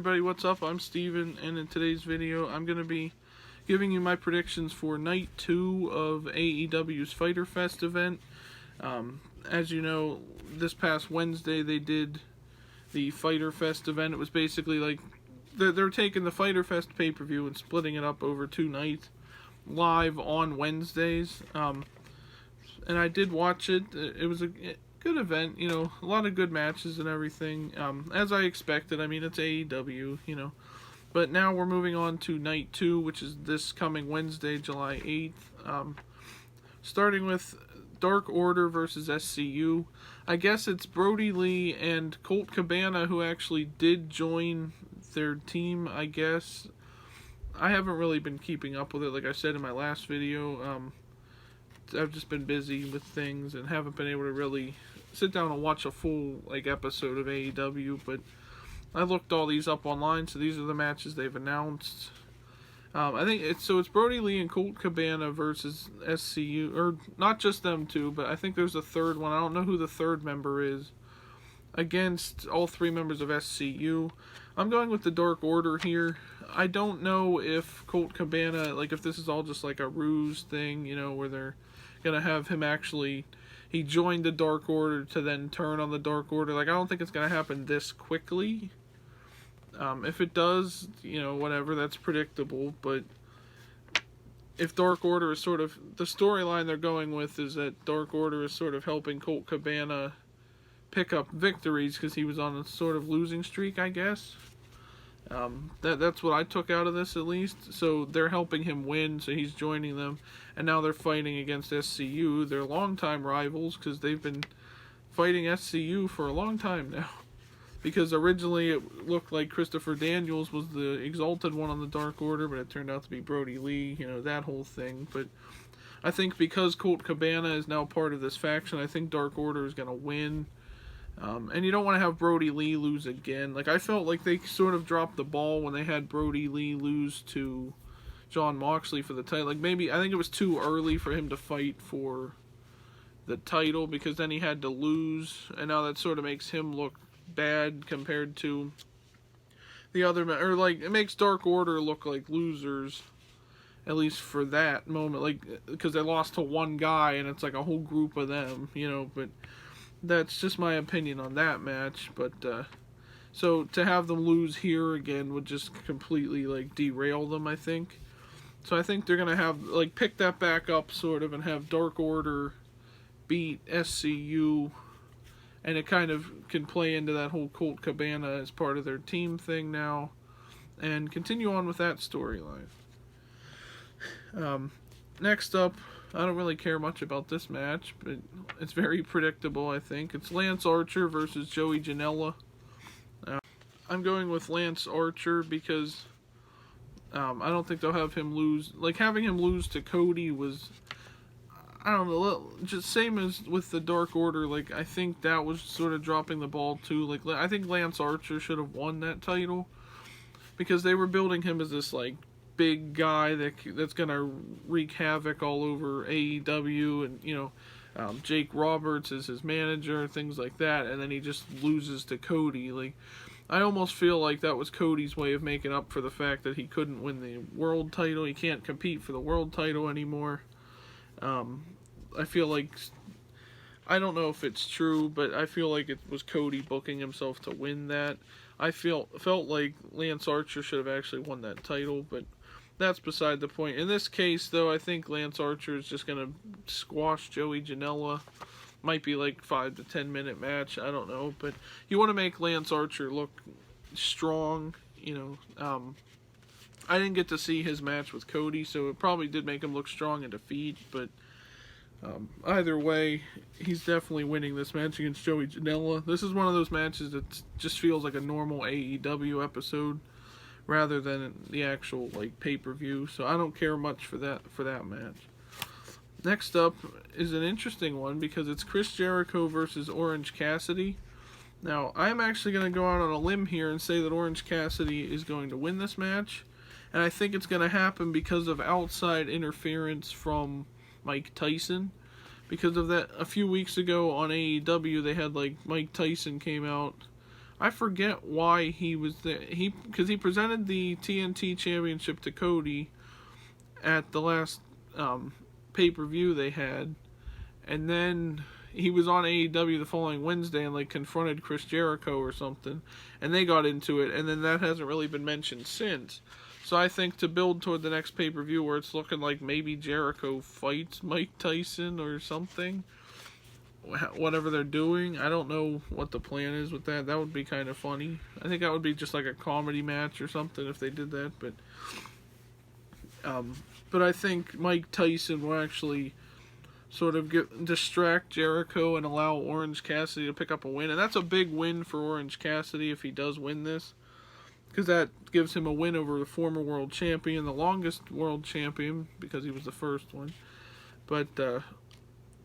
everybody, what's up? I'm Steven, and in today's video I'm going to be giving you my predictions for Night 2 of AEW's Fyter Fest event. As you know, this past Wednesday they did the Fyter Fest event. It was basically like they're taking the Fyter Fest pay-per-view and splitting it up over 2 nights live on Wednesdays. And I did watch it. It was a good event, you know, a lot of good matches and everything, as I expected. I mean, it's AEW, you know. But now we're moving on to Night 2, which is this coming Wednesday, July 8th. Starting with Dark Order versus SCU. I guess it's Brody Lee and Colt Cabana who actually did join their team, I guess. I haven't really been keeping up with it, like I said in my last video. I've just been busy with things and haven't been able to really sit down and watch a full episode of AEW, but I looked all these up online, so these are the matches they've announced. I think it's Brody Lee and Colt Cabana versus SCU, or not just them two, but I think there's a third one. I don't know who the third member is, against all 3 members of SCU. I'm going with the Dark Order here. I don't know if Colt Cabana, if this is all just like a ruse thing, you know, where they're gonna have him actually, he joined the Dark Order to then turn on the Dark Order. I don't think it's gonna happen this quickly. If it does, you know, whatever, that's predictable. But if Dark Order is sort of, the storyline they're going with is that Dark Order is sort of helping Colt Cabana pick up victories because he was on a sort of losing streak, I guess. That's what I took out of this, at least. So they're helping him win, so he's joining them, and now they're fighting against SCU. They're longtime rivals because they've been fighting SCU for a long time now. Because originally it looked like Christopher Daniels was the exalted one on the Dark Order, but it turned out to be Brody Lee, you know, that whole thing. But I think because Colt Cabana is now part of this faction, I think Dark Order is going to win. And you don't want to have Brody Lee lose again. I felt like they sort of dropped the ball when they had Brody Lee lose to Jon Moxley for the title. Maybe, I think it was too early for him to fight for the title, because then he had to lose, and now that sort of makes him look bad compared to the other men. Or, it makes Dark Order look like losers, at least for that moment. Because they lost to one guy, and it's a whole group of them, you know, but that's just my opinion on that match. But so to have them lose here again would just completely derail them, I think. So I think they're gonna have pick that back up sort of and have Dark Order beat SCU, and it kind of can play into that whole Colt Cabana as part of their team thing now, and continue on with that storyline. Next up, I don't really care much about this match, but it's very predictable, I think. It's Lance Archer versus Joey Janela. I'm going with Lance Archer because I don't think they'll have him lose. Having him lose to Cody was, I don't know, just same as with the Dark Order. I think that was sort of dropping the ball too. I think Lance Archer should have won that title, because they were building him as this big guy that's gonna wreak havoc all over AEW, and you know, Jake Roberts is his manager, things like that, and then he just loses to Cody. I almost feel like that was Cody's way of making up for the fact that he couldn't win the world title. He can't compete for the world title anymore. I feel like, I don't know if it's true, but I feel like it was Cody booking himself to win that. I felt like Lance Archer should have actually won that title, but that's beside the point. In this case, though, I think Lance Archer is just going to squash Joey Janela. Might be 5 to 10 minute match, I don't know, but you want to make Lance Archer look strong, you know. I didn't get to see his match with Cody, so it probably did make him look strong in defeat, but either way, he's definitely winning this match against Joey Janela. This is one of those matches that just feels like a normal AEW episode rather than the actual pay-per-view, so I don't care much for that match. Next up is an interesting one because it's Chris Jericho versus Orange Cassidy. Now, I'm actually going to go out on a limb here and say that Orange Cassidy is going to win this match, and I think it's going to happen because of outside interference from Mike Tyson. Because of that, a few weeks ago on AEW, they had Mike Tyson came out I forget why he was there. Because he presented the TNT Championship to Cody at the last pay-per-view they had, and then he was on AEW the following Wednesday and like confronted Chris Jericho or something, and they got into it, and then that hasn't really been mentioned since. So I think to build toward the next pay-per-view where it's looking like maybe Jericho fights Mike Tyson or something, whatever they're doing, I don't know what the plan is with that. That would be kind of funny. I think that would be just like a comedy match or something if they did that, but I think Mike Tyson will actually sort of distract Jericho and allow Orange Cassidy to pick up a win, and that's a big win for Orange Cassidy if he does win this, because that gives him a win over the former world champion, the longest world champion, because he was the first one, but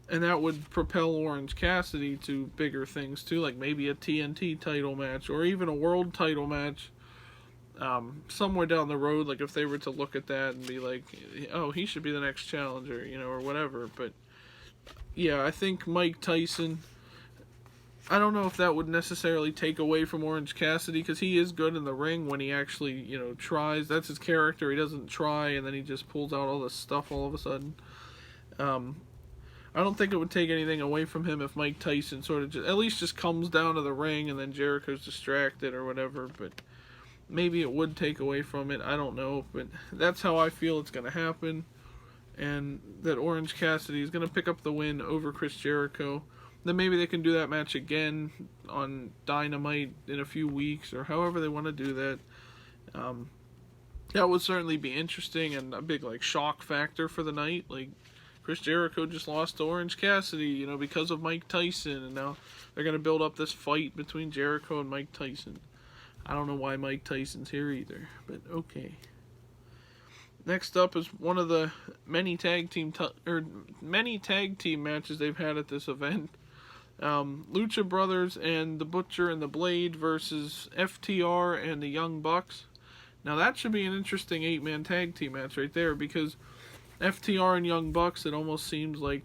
and that would propel Orange Cassidy to bigger things too, like maybe a TNT title match or even a world title match somewhere down the road, like if they were to look at that and be like, oh, he should be the next challenger, or whatever. But yeah, I think Mike Tyson, I don't know if that would necessarily take away from Orange Cassidy, because he is good in the ring when he actually, tries. That's his character. He doesn't try and then he just pulls out all this stuff all of a sudden. I don't think it would take anything away from him if Mike Tyson sort of at least just comes down to the ring and then Jericho's distracted or whatever, but maybe it would take away from it. I don't know, but that's how I feel it's going to happen, and that Orange Cassidy is going to pick up the win over Chris Jericho. Then maybe they can do that match again on Dynamite in a few weeks, or however they want to do that. That would certainly be interesting and a big shock factor for the night. Like, Chris Jericho just lost to Orange Cassidy, because of Mike Tyson, and now they're going to build up this fight between Jericho and Mike Tyson. I don't know why Mike Tyson's here either, but okay. Next up is one of the many tag team matches they've had at this event. Lucha Brothers and the Butcher and the Blade versus FTR and the Young Bucks. Now that should be an interesting 8-man tag team match right there, because FTR and Young Bucks, it almost seems like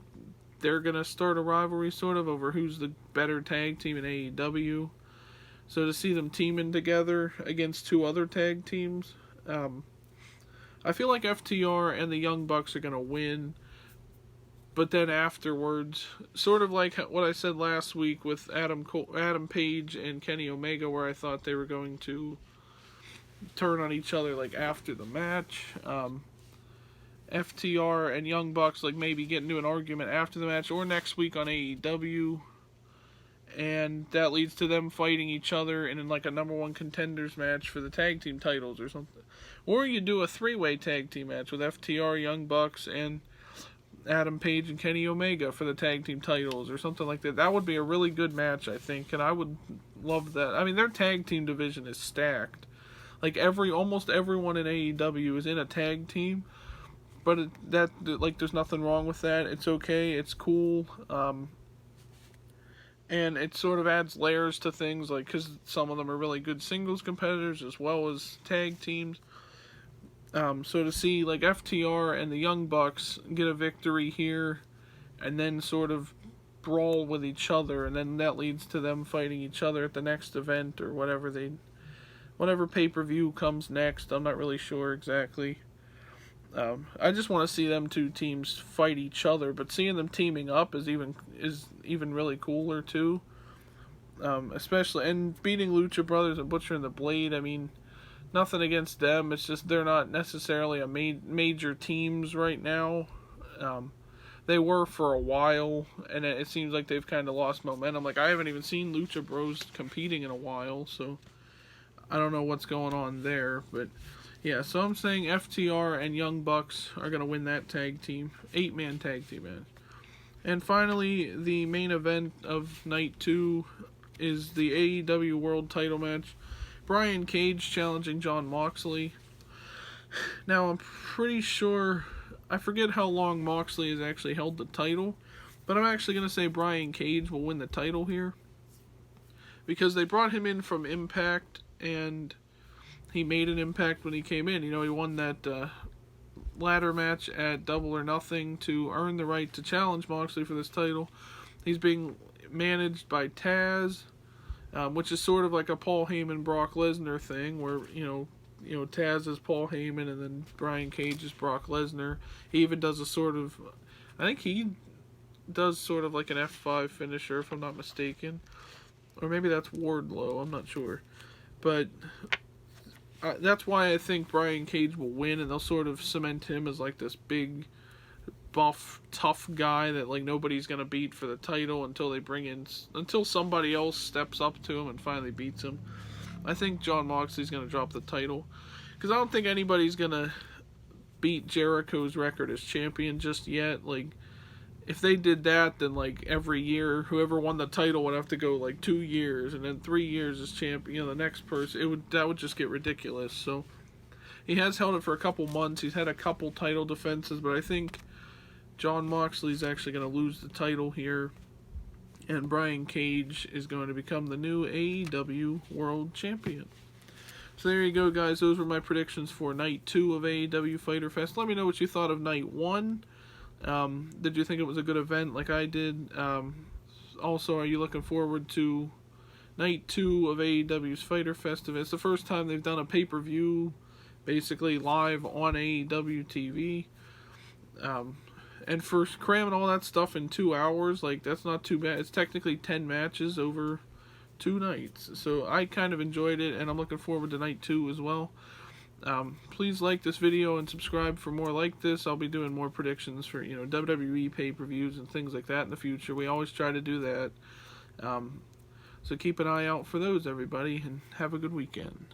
they're going to start a rivalry sort of over who's the better tag team in AEW. So to see them teaming together against two other tag teams, I feel like FTR and the Young Bucks are going to win. But then afterwards, sort of like what I said last week with Adam Page and Kenny Omega, where I thought they were going to turn on each other after the match. FTR and Young Bucks maybe get into an argument after the match or next week on AEW, and that leads to them fighting each other in a number one contenders match for the tag team titles or something. Or you do a 3-way tag team match with FTR, Young Bucks, and Adam Page and Kenny Omega for the tag team titles or something like that. That would be a really good match, I think, and I would love that. I mean, their tag team division is stacked. Almost everyone in AEW is in a tag team. But there's nothing wrong with that. It's okay. It's cool. And it sort of adds layers to things, because some of them are really good singles competitors as well as tag teams. So to see, FTR and the Young Bucks get a victory here, and then sort of brawl with each other, and then that leads to them fighting each other at the next event, or whatever pay-per-view comes next. I'm not really sure exactly. I just want to see them two teams fight each other, but seeing them teaming up is even really cooler too. Especially and beating Lucha Brothers and Butcher and the Blade. I mean, nothing against them. It's just they're not necessarily a major teams right now. They were for a while, and it seems like they've kind of lost momentum. I haven't even seen Lucha Bros competing in a while, so I don't know what's going on there, but. Yeah, so I'm saying FTR and Young Bucks are going to win that tag team. 8-man tag team match. And finally, the main event of Night 2 is the AEW World Title match. Brian Cage challenging Jon Moxley. Now, I'm pretty sure, I forget how long Moxley has actually held the title, but I'm actually going to say Brian Cage will win the title here, because they brought him in from Impact, and he made an impact when he came in. He won that ladder match at Double or Nothing to earn the right to challenge Moxley for this title. He's being managed by Taz, which is sort of like a Paul Heyman Brock Lesnar thing, where Taz is Paul Heyman and then Brian Cage is Brock Lesnar. He even does a sort of, I think he does sort of like an F5 finisher, if I'm not mistaken, or maybe that's Wardlow. I'm not sure, but that's why I think Brian Cage will win, and they'll sort of cement him as like this big, buff, tough guy that like nobody's gonna beat for the title until somebody else steps up to him and finally beats him. I think Jon Moxley's gonna drop the title because I don't think anybody's gonna beat Jericho's record as champion just yet. Like, if they did that, then like every year whoever won the title would have to go like 2 years, and then 3 years as champion. The next person, that would just get ridiculous. So he has held it for a couple months. He's had a couple title defenses, but I think Jon Moxley's actually going to lose the title here, and Brian Cage is going to become the new AEW World Champion. So there you go, guys. Those were my predictions for Night 2 of AEW Fyter Fest. Let me know what you thought of Night 1. Did you think it was a good event like I did? Also, are you looking forward to Night 2 of AEW's Fyter Fest event? It's the first time they've done a pay-per-view basically live on AEW TV. And for cramming all that stuff in 2 hours, like, that's not too bad. It's technically 10 matches over 2 nights. So I kind of enjoyed it, and I'm looking forward to Night 2 as well. Please like this video and subscribe for more like this. I'll be doing more predictions for, WWE pay-per-views and things like that in the future. We always try to do that. So keep an eye out for those, everybody, and have a good weekend.